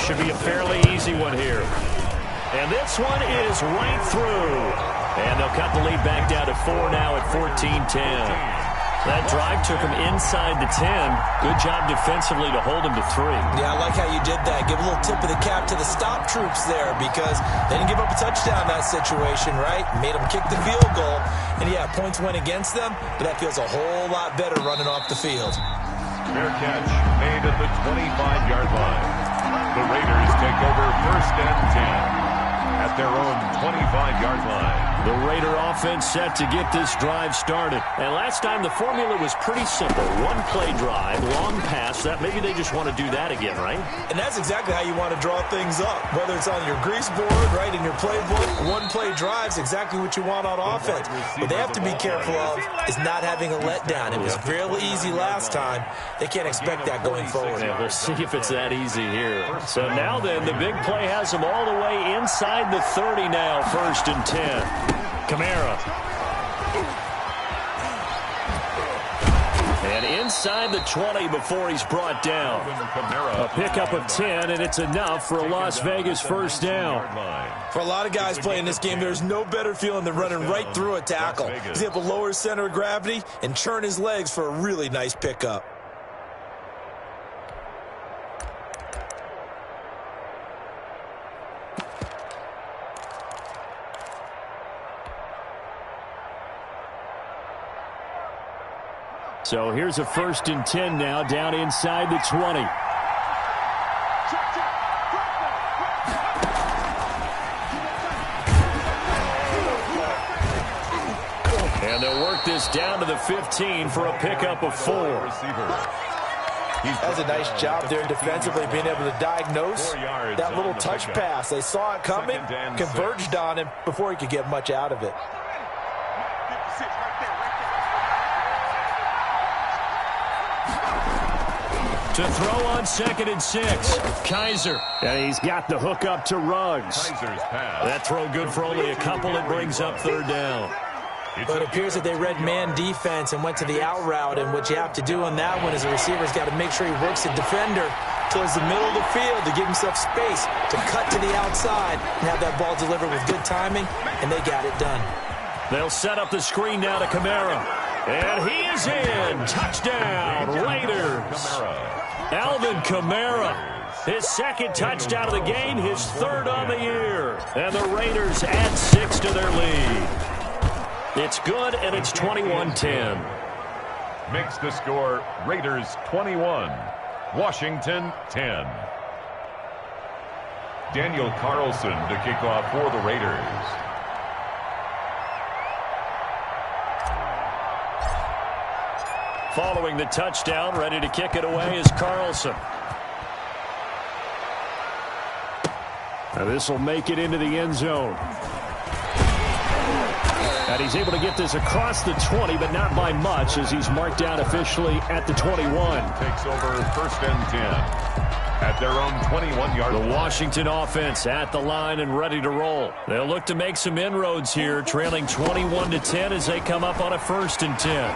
Should be a fairly easy one here. And this one is right through. And they'll cut the lead back down to 4 now at 14-10. That drive took him inside the 10. Good job defensively to hold him to 3. Yeah, I like how you did that. Give a little tip of the cap to the stop troops there because they didn't give up a touchdown in that situation, right? Made them kick the field goal. And, yeah, points went against them, but that feels a whole lot better running off the field. Fair catch made at the 25-yard line. The Raiders take over 1st and 10 at their own 25-yard line. The Raider offense set to get this drive started. And last time the formula was pretty simple. One-play drive, long pass. That maybe they just want to do that again, right? And that's exactly how you want to draw things up. Whether it's on your grease board, right, in your playbook, one-play drive's exactly what you want on offense. What they have to be careful of is not having a letdown. It was real easy last time. They can't expect that going forward. Yeah, we'll see if it's that easy here. So now then, the big play has them all the way inside the 30 now, 1st and 10. Kamara. And inside the 20 before he's brought down. A pickup of 10, and it's enough for a Las Vegas 1st down. For a lot of guys playing this game, there's no better feeling than running right through a tackle. He's able to lower his center of gravity and churn his legs for a really nice pickup. So here's a 1st and 10 now, down inside the 20. And they'll work this down to the 15 for a pickup of 4. That's a nice job there defensively, being able to diagnose that little touch pass. They saw it coming, converged on him before he could get much out of it. To throw on 2nd and 6. Kaiser. And he's got the hook up to Ruggs. That throw good for only a couple. It brings up 3rd down. But it appears that they read man defense and went to the out route. And what you have to do on that one is the receiver's got to make sure he works the defender towards the middle of the field to give himself space to cut to the outside and have that ball delivered with good timing. And they got it done. They'll set up the screen now to Kamara. And he is in. Touchdown, Raiders. Alvin Kamara, his 2nd touchdown of the game, his 3rd on the year. And the Raiders add 6 to their lead. It's good, and it's 21-10. Makes the score Raiders 21, Washington 10. Daniel Carlson to kick off for the Raiders. Following the touchdown, ready to kick it away is Carlson. Now this will make it into the end zone. And he's able to get this across the 20, but not by much as he's marked down officially at the 21. Takes over 1st and 10 at their own 21-yard line. The Washington offense at the line and ready to roll. They'll look to make some inroads here, trailing 21-10 as they come up on a 1st and 10.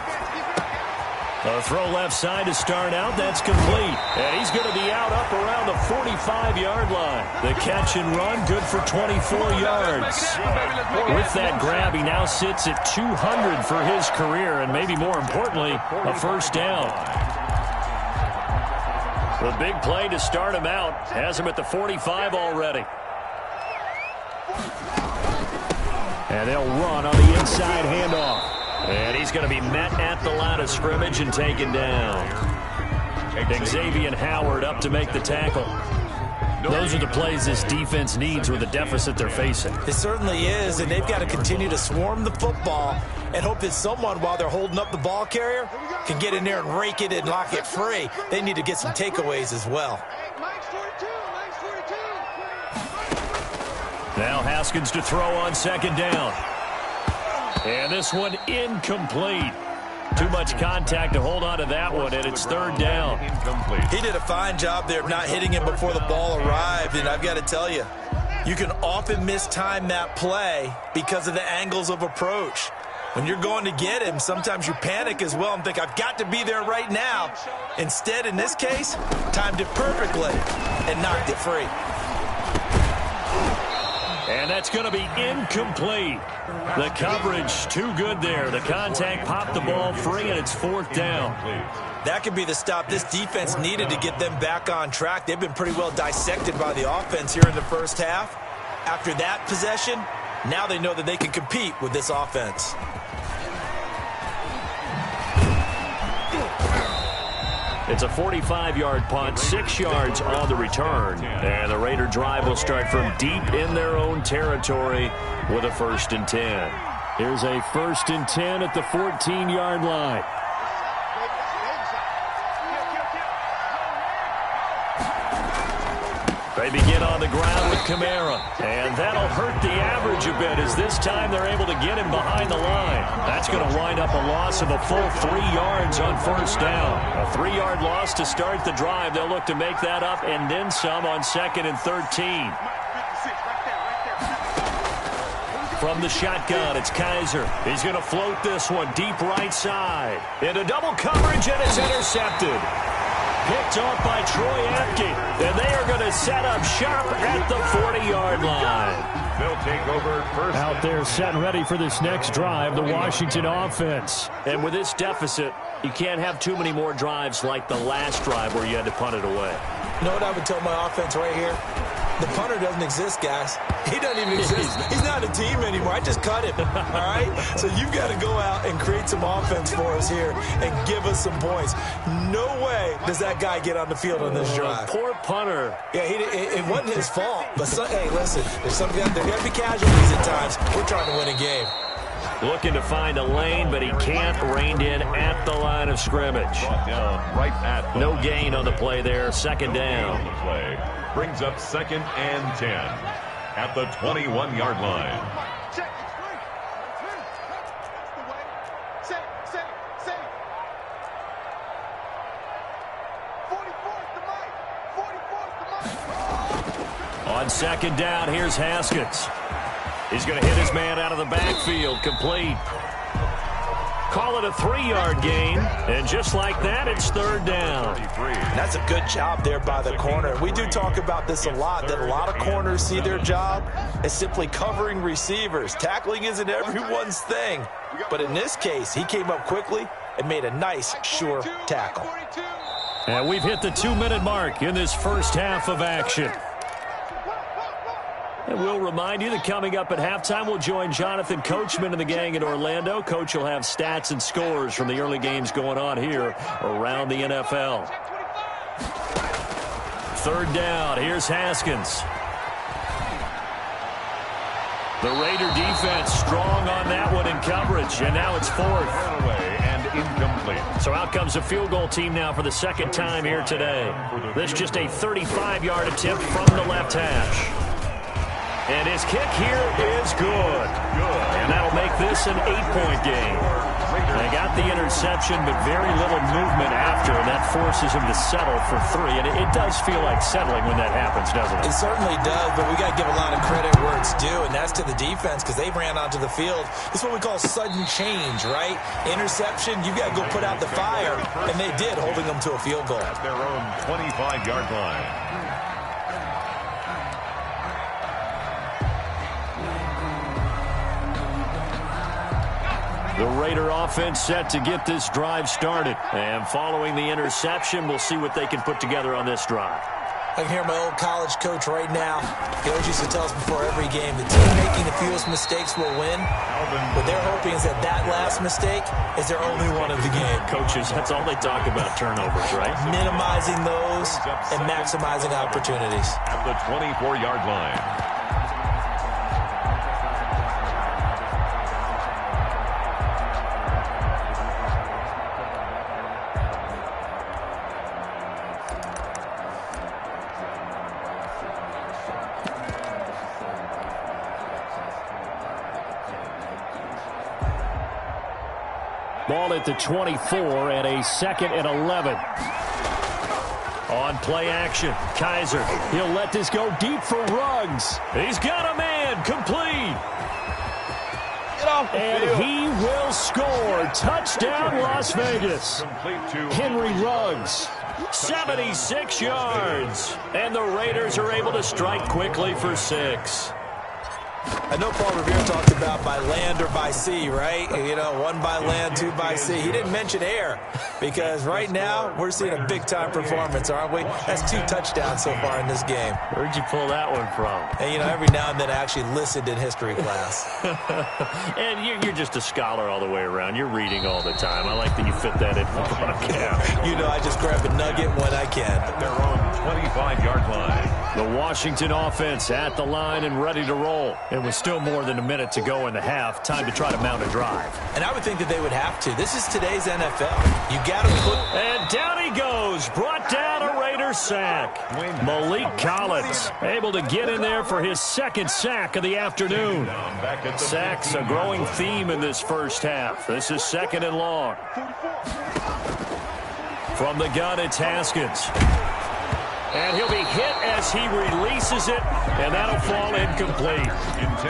A throw left side to start out. That's complete. And he's going to be out up around the 45-yard line. The catch and run, good for 24 yards. With that grab, he now sits at 200 for his career, and maybe more importantly, a 1st down. The big play to start him out has him at the 45 already. And they'll run on the inside handoff. And he's going to be met at the line of scrimmage and taken down. Xavier Howard up to make the tackle. Those are the plays this defense needs with the deficit they're facing. It certainly is, and they've got to continue to swarm the football and hope that someone, while they're holding up the ball carrier, can get in there and rake it and lock it free. They need to get some takeaways as well. Now Haskins to throw on 2nd down. And this one incomplete. Too much contact to hold on to that one, and it's 3rd down. He did a fine job there of not hitting him before the ball arrived, and I've got to tell you, you can often mistime that play because of the angles of approach. When you're going to get him, sometimes you panic as well and think, I've got to be there right now. Instead, in this case, timed it perfectly and knocked it free. And that's going to be incomplete. The coverage too good there. The contact popped the ball free, and it's 4th down. That could be the stop this defense needed to get them back on track. They've been pretty well dissected by the offense here in the first half. After that possession, now they know that they can compete with this offense. It's a 45-yard punt, 6 yards on the return. And the Raider drive will start from deep in their own territory with a 1st and 10. Here's a 1st and 10 at the 14-yard line. They begin on the ground with Kamara, and that'll hurt the average a bit as this time they're able to get him behind the line. That's going to wind up a loss of a full 3 yards on 1st down. A 3-yard loss to start the drive. They'll look to make that up and then some on 2nd and 13. From the shotgun, it's Kaiser. He's going to float this one deep right side. Into double coverage, and it's intercepted. Picked off by Troy Apke, and they are going to set up shop at the 40-yard line. They'll take over first. Out there set and ready for this next drive, the Washington offense. And with this deficit, you can't have too many more drives like the last drive where you had to punt it away. You know what I would tell my offense right here? The punter doesn't exist, guys. He doesn't even exist. He's not a team anymore. I just cut him, all right? So you've got to go out and create some offense for us here and give us some points. No way does that guy get on the field on this drive. Poor punter. Yeah, it wasn't his fault. But, hey, listen, there's there got to be casualties at times. We're trying to win a game. Looking to find a lane, but he can't. Reined in at the line of scrimmage. Right at no gain on the play there. 2nd down. The play brings up 2nd and 10 at the 21-yard line. On 2nd down, here's Haskins. He's going to hit his man out of the backfield, complete. Call it a 3-yard gain, and just like that, it's 3rd down. That's a good job there by the corner. We do talk about this a lot, that a lot of corners see their job as simply covering receivers. Tackling isn't everyone's thing. But in this case, he came up quickly and made a nice, sure tackle. And we've hit the 2-minute mark in this first half of action. And we'll remind you that coming up at halftime, we'll join Jonathan Coachman and the gang in Orlando. Coach will have stats and scores from the early games going on here around the NFL. 3rd down, here's Haskins. The Raider defense strong on that one in coverage, and now it's 4th. Away and incomplete. So out comes a field goal team now for the 2nd time here today. This just a 35-yard attempt from the left hash. And his kick here is good. And that'll make this an 8-point game. They got the interception, but very little movement after, and that forces him to settle for 3. And it does feel like settling when that happens, doesn't it? It certainly does, but we got to give a lot of credit where it's due, and that's to the defense because they ran onto the field. This is what we call sudden change, right? Interception, you got to go put out the fire, and they did, holding them to a field goal. At their own 25-yard line. The Raider offense set to get this drive started. And following the interception, we'll see what they can put together on this drive. I can hear my old college coach right now. He always used to tell us before every game, the team making the fewest mistakes will win. What they're hoping is that that last mistake is their only one of the game. Coaches, that's all they talk about, turnovers, right? Minimizing those and maximizing opportunities. At the 24-yard line. Ball at the 24 and a 2nd and 11. On play action, Kaiser. He'll let this go deep for Ruggs. He's got a man, complete. And he will score. Touchdown, Las Vegas. Henry Ruggs, 76 yards. And the Raiders are able to strike quickly for 6. I know Paul Revere talked about by land or by sea, right? You know, 1 by land, 2 by sea. He didn't mention air because right now we're seeing a big-time performance, aren't we? That's 2 touchdowns so far in this game. Where'd you pull that one from? And, you know, every now and then I actually listened in history class. And you're just a scholar all the way around. You're reading all the time. I like that you fit that in for the podcast. You know, I just grab a nugget when I can. At their own 25-yard line. The Washington offense at the line and ready to roll. It was still more than a minute to go in the half. Time to try to mount a drive. And I would think that they would have to. This is today's NFL. You got to put... And down he goes. Brought down a Raiders sack. Malik Collins able to get in there for his 2nd sack of the afternoon. Sacks a growing theme in this first half. This is 2nd and long. From the gun, it's Haskins. And he'll be hit as he releases it, and that'll fall incomplete.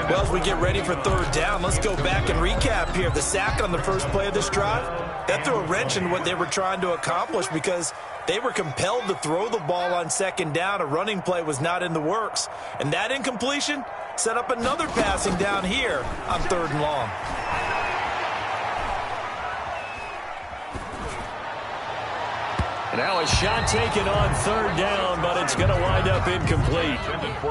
Well, as we get ready for 3rd down, let's go back and recap here. The sack on the first play of this drive, that threw a wrench in what they were trying to accomplish because they were compelled to throw the ball on 2nd down. A running play was not in the works. And that incompletion set up another passing down here on 3rd and long. Now a shot taken on 3rd down, but it's going to wind up incomplete.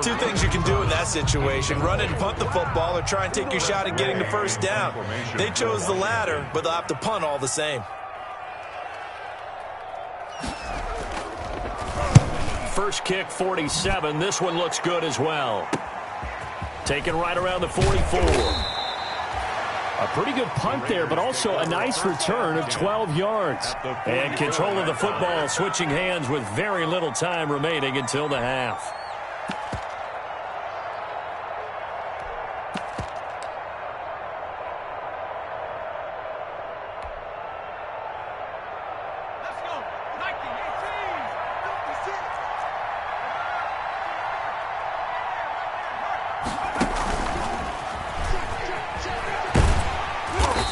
2 things you can do in that situation. Run and punt the football or try and take your shot at getting the 1st down. They chose the latter, but they'll have to punt all the same. First kick, 47. This one looks good as well. Taken right around the 44. A pretty good punt there, but also a nice return of 12 yards. And control of the football switching hands with very little time remaining until the half.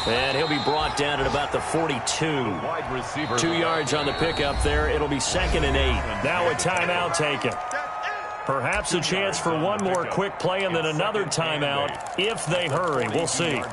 And he'll be brought down at about the 42. 2 yards on the pickup there. It'll be 2nd and 8. Now a timeout taken. Perhaps a chance for one more quick play and then another timeout if they hurry. We'll see.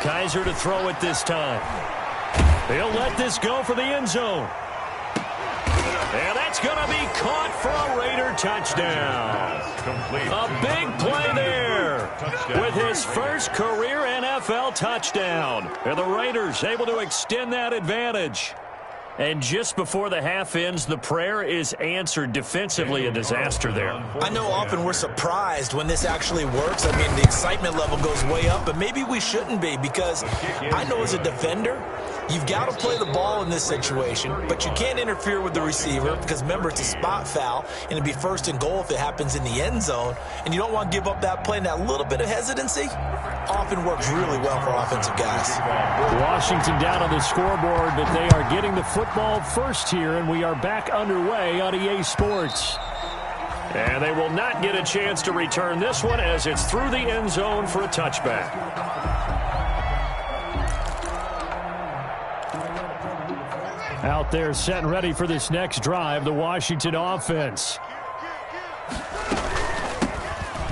Kaiser to throw it this time. He'll let this go for the end zone. And that's going to be caught for a Raider touchdown. A big play there with his first career NFL touchdown. And the Raiders able to extend that advantage. And just before the half ends, the prayer is answered. Defensively, a disaster there. I know often we're surprised when this actually works. I mean, the excitement level goes way up, but maybe we shouldn't be because I know as a defender, you've got to play the ball in this situation, but you can't interfere with the receiver because, remember, it's a spot foul, and it'd be 1st and goal if it happens in the end zone, and you don't want to give up that play, and that little bit of hesitancy often works really well for offensive guys. Washington down on the scoreboard, but they are getting the football first here, and we are back underway on EA Sports. And they will not get a chance to return this one as it's through the end zone for a touchback. Out there set and ready for this next drive, the Washington offense.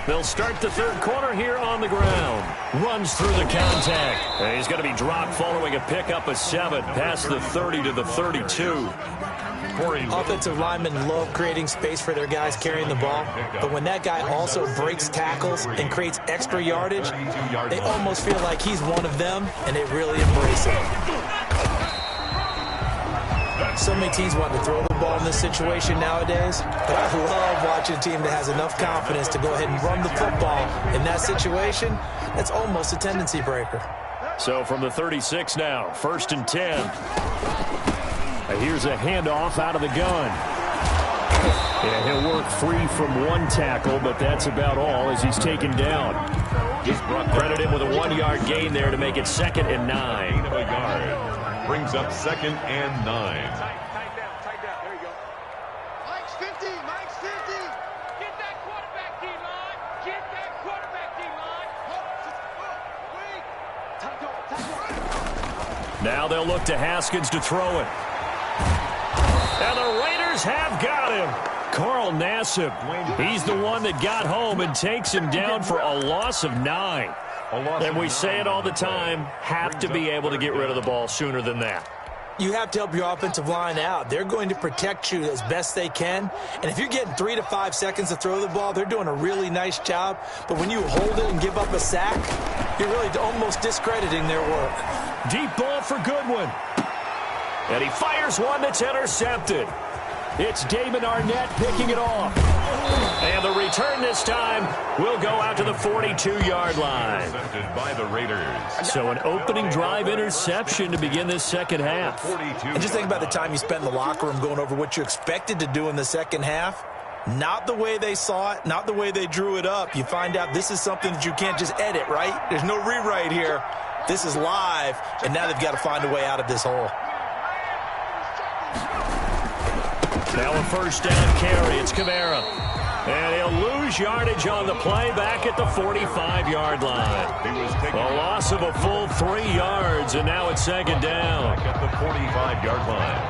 They'll start the 3rd quarter here on the ground. Runs through the contact. And he's going to be dropped following a pickup of 7 past the 30 to the 32. Offensive linemen love creating space for their guys carrying the ball, but when that guy also breaks tackles and creates extra yardage, they almost feel like he's one of them, and they really embrace it. So many teams want to throw the ball in this situation nowadays, but I love watching a team that has enough confidence to go ahead and run the football. In that situation, that's almost a tendency breaker. So from the 36 now, 1st and 10. And here's a handoff out of the gun. Yeah, he'll work free from one tackle, but that's about all as he's taken down. Credit him with a 1-yard gain there to make it 2nd and 9. Gain of a yard. Brings up 2nd and 9. Tight down. There you go. Mike's 50. Get that quarterback, D-line. Get that quarterback, D-line. Now they'll look to Haskins to throw it. And the Raiders have got him. Carl Nassib, he's the one that got home and takes him down for a loss of 9. And we say it all the time, have to be able to get rid of the ball sooner than that. You have to help your offensive line out. They're going to protect you as best they can. And if you're getting 3 to 5 seconds to throw the ball, they're doing a really nice job. But when you hold it and give up a sack, you're really almost discrediting their work. Deep ball for Goodwin. And he fires one that's intercepted. It's Damon Arnett picking it off. And the return this time will go out to the 42-yard line. Intercepted by the Raiders. So an opening drive interception to begin this second half. And just think about the time you spent in the locker room going over what you expected to do in the second half. Not the way they saw it, not the way they drew it up. You find out this is something that you can't just edit, right? There's no rewrite here. This is live, and now they've got to find a way out of this hole. Now a first down carry. It's Kamara. And he'll lose yardage on the play back at the 45-yard line. A loss of a full 3 yards, and now it's 2nd down. Back at the 45-yard line.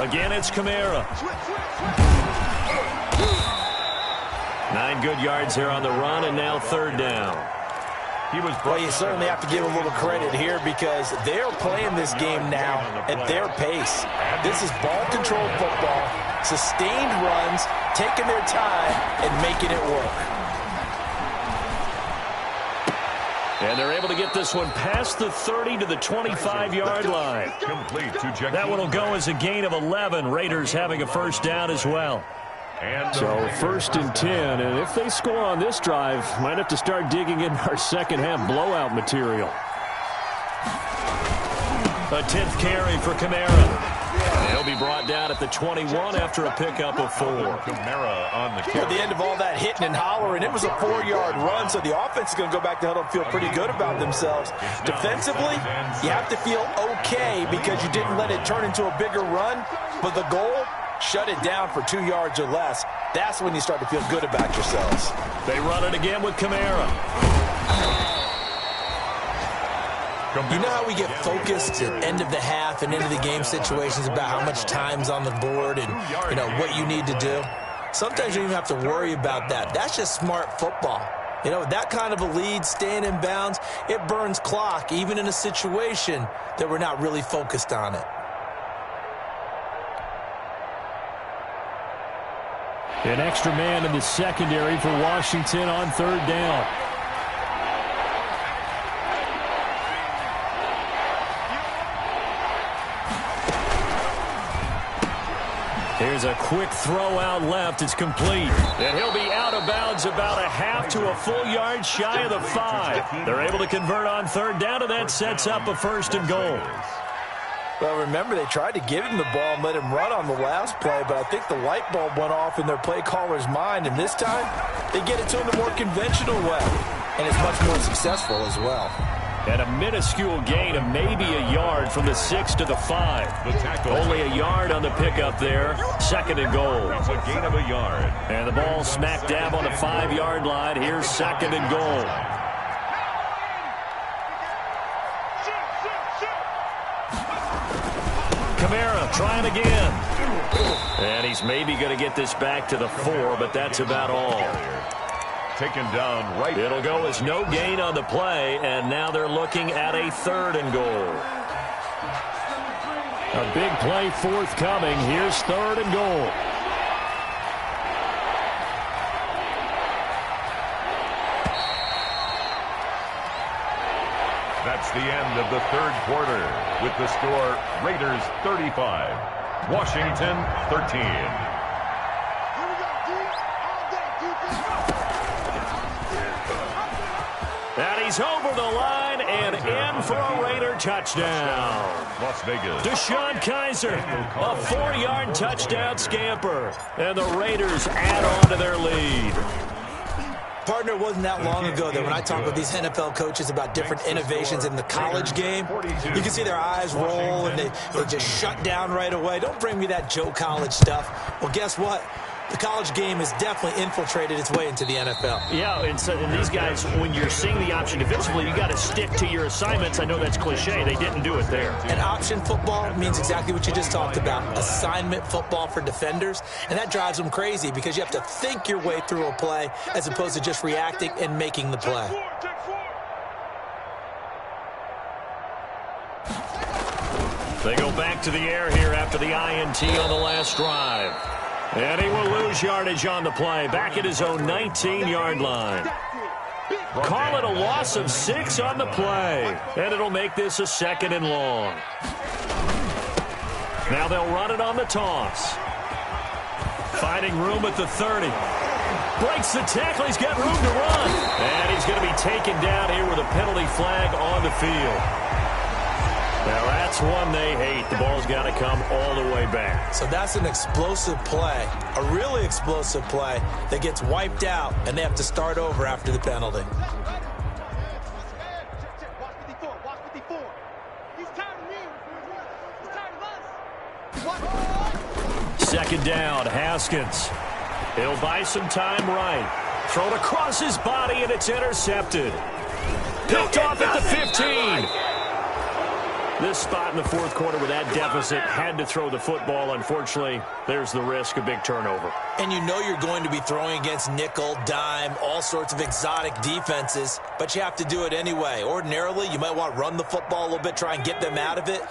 Again, it's Kamara. 9 good yards there on the run, and now 3rd down. Well, you certainly have to give a little credit here because they're playing this game now at their pace. This is ball-controlled football, sustained runs, taking their time, and making it work. And they're able to get this one past the 30 to the 25-yard line. That one will go as a gain of 11. Raiders having a first down as well. So 1st and 10, and if they score on this drive, might have to start digging in our second half blowout material. A 10th carry for Kamara. He'll be brought down at the 21 after a pickup of 4. Kamara on the carry. At the end of all that hitting and hollering, it was a 4-yard run, so the offense is going to go back to huddle and feel pretty good about themselves. Defensively, you have to feel okay because you didn't let it turn into a bigger run, but the goal, shut it down for 2 yards or less. That's when you start to feel good about yourselves. They run it again with Kamara. You know how we get focused at end of the half and into the game situations about how much time's on the board and, you know, what you need to do? Sometimes you don't even have to worry about that. That's just smart football. You know, that kind of a lead, staying in bounds, it burns clock, even in a situation that we're not really focused on it. An extra man in the secondary for Washington on 3rd down. Here's a quick throw out left. It's complete. And he'll be out of bounds about a half to a full yard shy of the 5. They're able to convert on 3rd down, and that sets up a 1st and goal. Well, remember, they tried to give him the ball and let him run on the last play, but I think the light bulb went off in their play caller's mind, and this time they get it to him the more conventional way, and it's much more successful as well. And a minuscule gain of maybe a yard from the 6 to the 5. Only a yard on the pickup there. 2nd and goal. It's a gain of a yard. And the ball smack dab on the 5-yard line. Here's 2nd and goal. Kamara trying again. And he's maybe going to get this back to the 4, but that's about all. Taken down right. It'll go as no gain on the play, and now they're looking at a 3rd and goal. A big play forthcoming. Here's 3rd and goal. That's the end of the 3rd quarter with the score Raiders 35, Washington 13. He's over the line and in for a Raider touchdown. Las Vegas. Deshaun Kaiser, a 4-yard touchdown scamper. And the Raiders add on to their lead. Partner, it wasn't that long ago that when I talk with these NFL coaches about different innovations in the college game, you can see their eyes roll and they just shut down right away. Don't bring me that Joe College stuff. Well, guess what? The college game has definitely infiltrated its way into the NFL. Yeah, and these guys, when you're seeing the option defensively, you got to stick to your assignments. I know that's cliche. They didn't do it there. And option football means exactly what you just talked about, assignment football for defenders. And that drives them crazy because you have to think your way through a play as opposed to just reacting and making the play. They go back to the air here after the INT on the last drive. And he will lose yardage on the play, back at his own 19-yard line. Call it a loss of 6 on the play, and it'll make this a 2nd and long. Now they'll run it on the toss. Finding room at the 30. Breaks the tackle, he's got room to run. And he's going to be taken down here with a penalty flag on the field. Now, that's one they hate. The ball's got to come all the way back. So that's an explosive play, a really explosive play that gets wiped out, and they have to start over after the penalty. Second down, Haskins. He'll buy some time right. Thrown across his body, and it's intercepted. Picked off at the 15. This spot in the fourth quarter with that deficit, had to throw the football. Unfortunately, there's the risk of big turnover. And you know you're going to be throwing against nickel, dime, all sorts of exotic defenses, but you have to do it anyway. Ordinarily, you might want to run the football a little bit, try and get them out of it.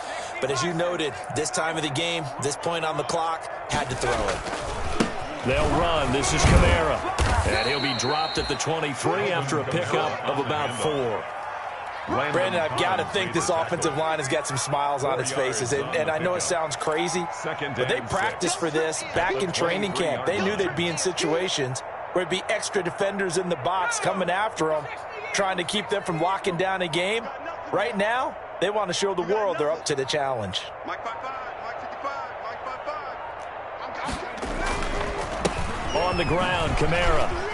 But as you noted, this time of the game, this point on the clock, had to throw it. They'll run. This is Kamara. And he'll be dropped at the 23 after a pickup of about 4. Brandon, I've got to think this offensive line has got some smiles on its faces. And I know it sounds crazy, but they practiced for this back in training camp. They knew they'd be in situations where it'd be extra defenders in the box coming after them, trying to keep them from locking down a game. Right now, they want to show the world they're up to the challenge. On the ground, Kamara.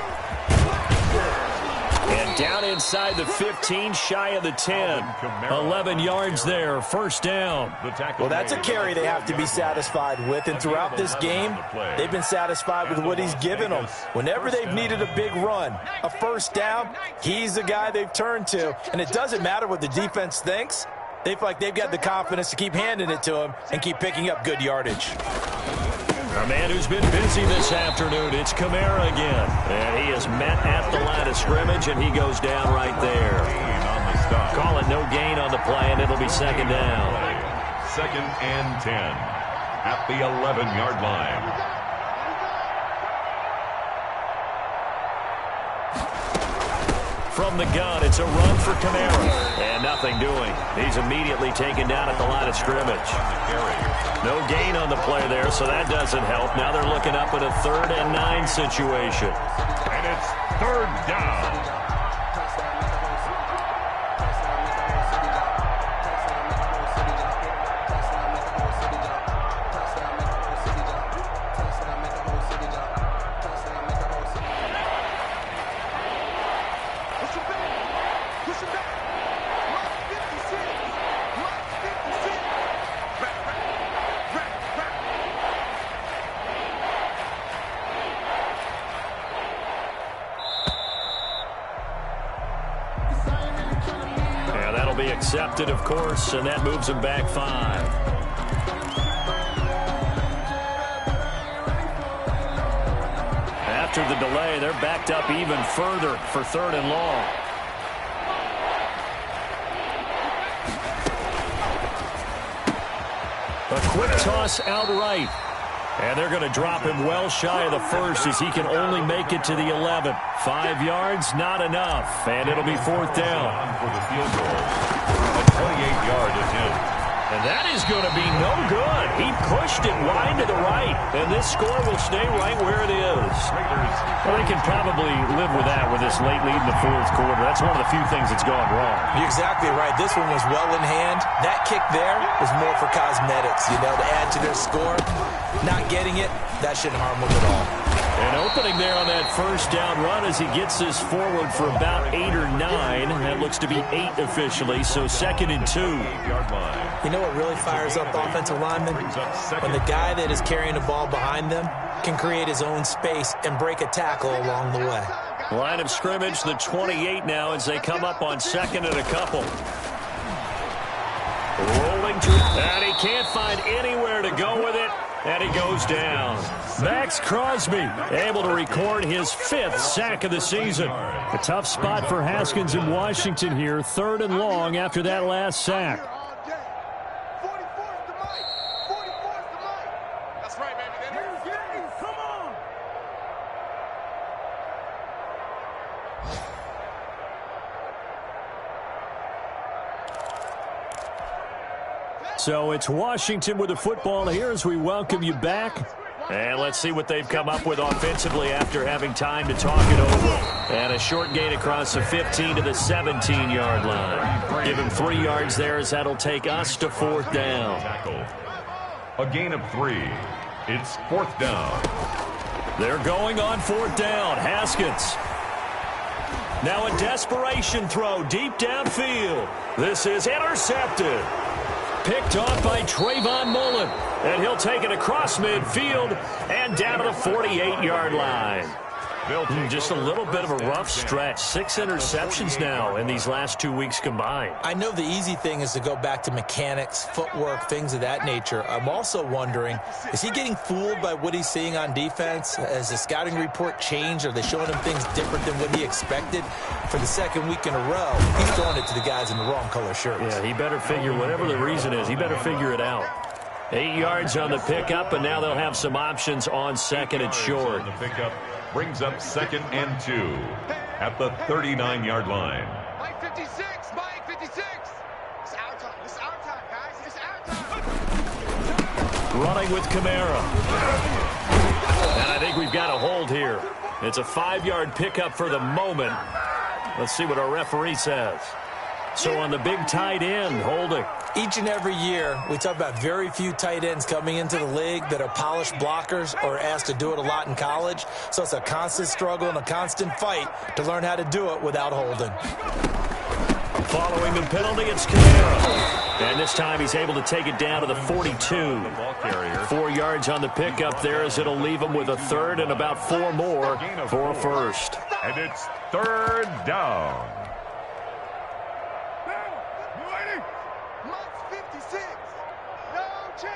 And down inside the 15, shy of the 10. 11 yards there, first down. Well, that's a carry they have to be satisfied with. And throughout this game, they've been satisfied with what he's given them. Whenever they've needed a big run, a first down, he's the guy they've turned to. And it doesn't matter what the defense thinks. They feel like they've got the confidence to keep handing it to him and keep picking up good yardage. A man who's been busy this afternoon, it's Kamara again. And he is met at the line of scrimmage, and he goes down right there. Call it no gain on the play, and it'll be second down. 2nd and 10 at the 11-yard line. From the gun, it's a run for Kamara. And nothing doing. He's immediately taken down at the line of scrimmage. No gain on the play there, so that doesn't help. Now they're looking up at a 3rd and 9 situation. And it's 3rd down. Be accepted, of course, and that moves him back 5. After the delay, they're backed up even further for 3rd and long. A quick toss out right. And they're going to drop him well shy of the 1st as he can only make it to the 11. 5 yards, not enough. And it'll be 4th down. For the field goal. A 28-yard attempt. And that is going to be no good. He pushed it wide to the right, and this score will stay right where it is. Well, they can probably live with that with this late lead in the fourth quarter. That's one of the few things that's gone wrong. You're exactly right. This one was well in hand. That kick there was more for cosmetics, to add to their score. Not getting it, that shouldn't harm them at all. An opening there on that first down run as he gets this forward for about 8 or 9. That looks to be 8 officially, so 2nd and 2. You know what really fires up offensive linemen? When the guy that is carrying the ball behind them can create his own space and break a tackle along the way. Line of scrimmage, the 28 now as they come up on 2nd and a couple. Rolling through, and he can't find anywhere to go with it. And he goes down. Max Crosby able to record his 5th sack of the season. A tough spot for Haskins in Washington here. 3rd and long after that last sack. That's right, baby. Come on. So it's Washington with the football here as we welcome you back. And let's see what they've come up with offensively after having time to talk it over. And a short gain across the 15 to the 17-yard line. Give him 3 yards there as that'll take us to 4th down. A gain of 3. It's 4th down. They're going on 4th down. Haskins. Now a desperation throw deep downfield. This is intercepted. Picked off by Trayvon Mullen. And he'll take it across midfield and down to the 48-yard line. Just a little bit of a rough stretch. 6 interceptions now in these last 2 weeks combined. I know the easy thing is to go back to mechanics, footwork, things of that nature. I'm also wondering, is he getting fooled by what he's seeing on defense? Has the scouting report changed? Are they showing him things different than what he expected? For the 2nd week in a row, he's throwing it to the guys in the wrong color shirts. Yeah, he better figure, whatever the reason is, he better figure it out. 8 yards on the pickup, and now they'll have some options on 2nd and short. The pickup brings up 2nd and 2 at the 39-yard line. Mike 56, Mike 56. It's our time. It's our time, guys. It's our time. Running with Kamara. And I think we've got a hold here. It's a 5-yard pickup for the moment. Let's see what our referee says. So on the big tight end, holding. Each and every year, we talk about very few tight ends coming into the league that are polished blockers or asked to do it a lot in college. So it's a constant struggle and a constant fight to learn how to do it without holding. Following the penalty, it's Kamara. And this time he's able to take it down to the 42. 4 yards on the pickup there as it'll leave him with a 3rd and about 4 more for a 1st. And it's 3rd down. Mike 56. No chance.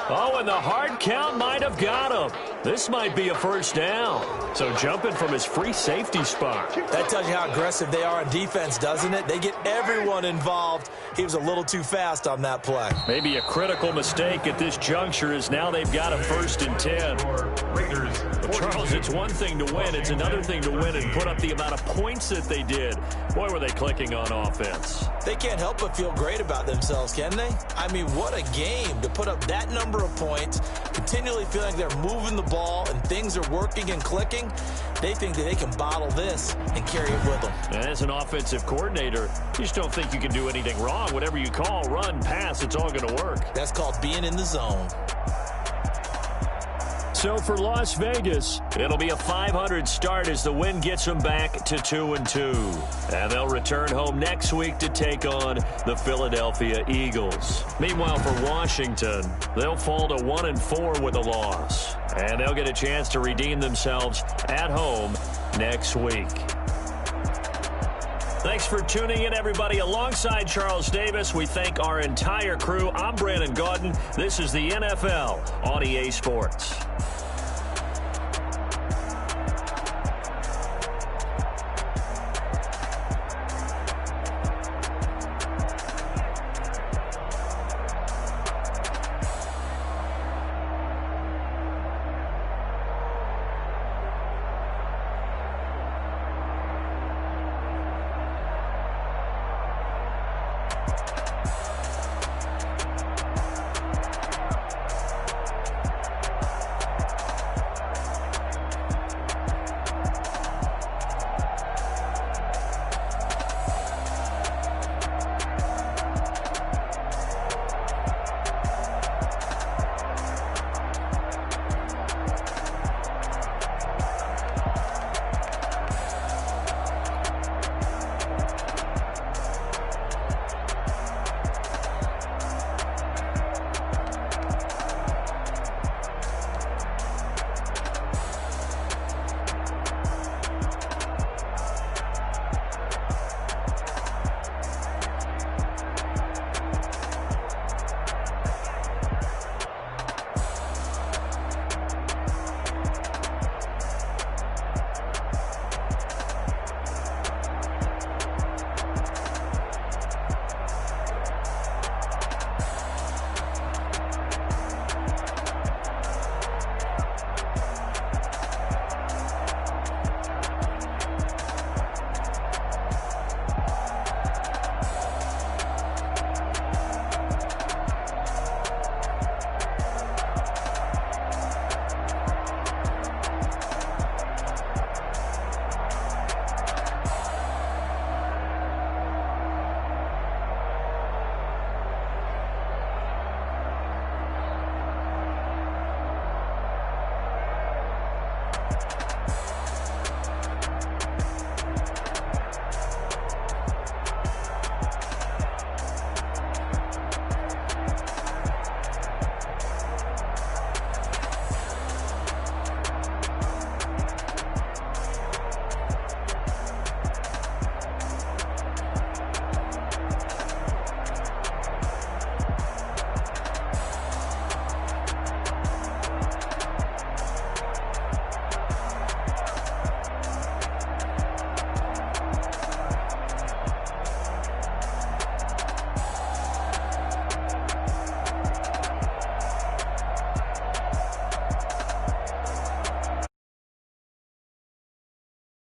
Oh, and the hard count might have got him. This might be a 1st down. So jumping from his free safety spot. That tells you how aggressive they are on defense, doesn't it? They get everyone involved. He was a little too fast on that play. Maybe a critical mistake at this juncture is now they've got a 1st and 10. But Charles, it's one thing to win. It's another thing to win and put up the amount of points that they did. Boy, were they clicking on offense. They can't help but feel great about themselves, can they? I mean, what a game to put up that number of points, continually feeling like they're moving the ball and things are working and clicking. They think that they can bottle this and carry it with them. And as an offensive coordinator, you just don't think you can do anything wrong. Whatever you call, run, pass, it's all going to work. That's called being in the zone. So for Las Vegas, it'll be a 500 start as the win gets them back to 2-2. And they'll return home next week to take on the Philadelphia Eagles. Meanwhile, for Washington, they'll fall to 1-4 with a loss. And they'll get a chance to redeem themselves at home next week. Thanks for tuning in, everybody. Alongside Charles Davis, we thank our entire crew. I'm Brandon Gaudin. This is the NFL on EA Sports.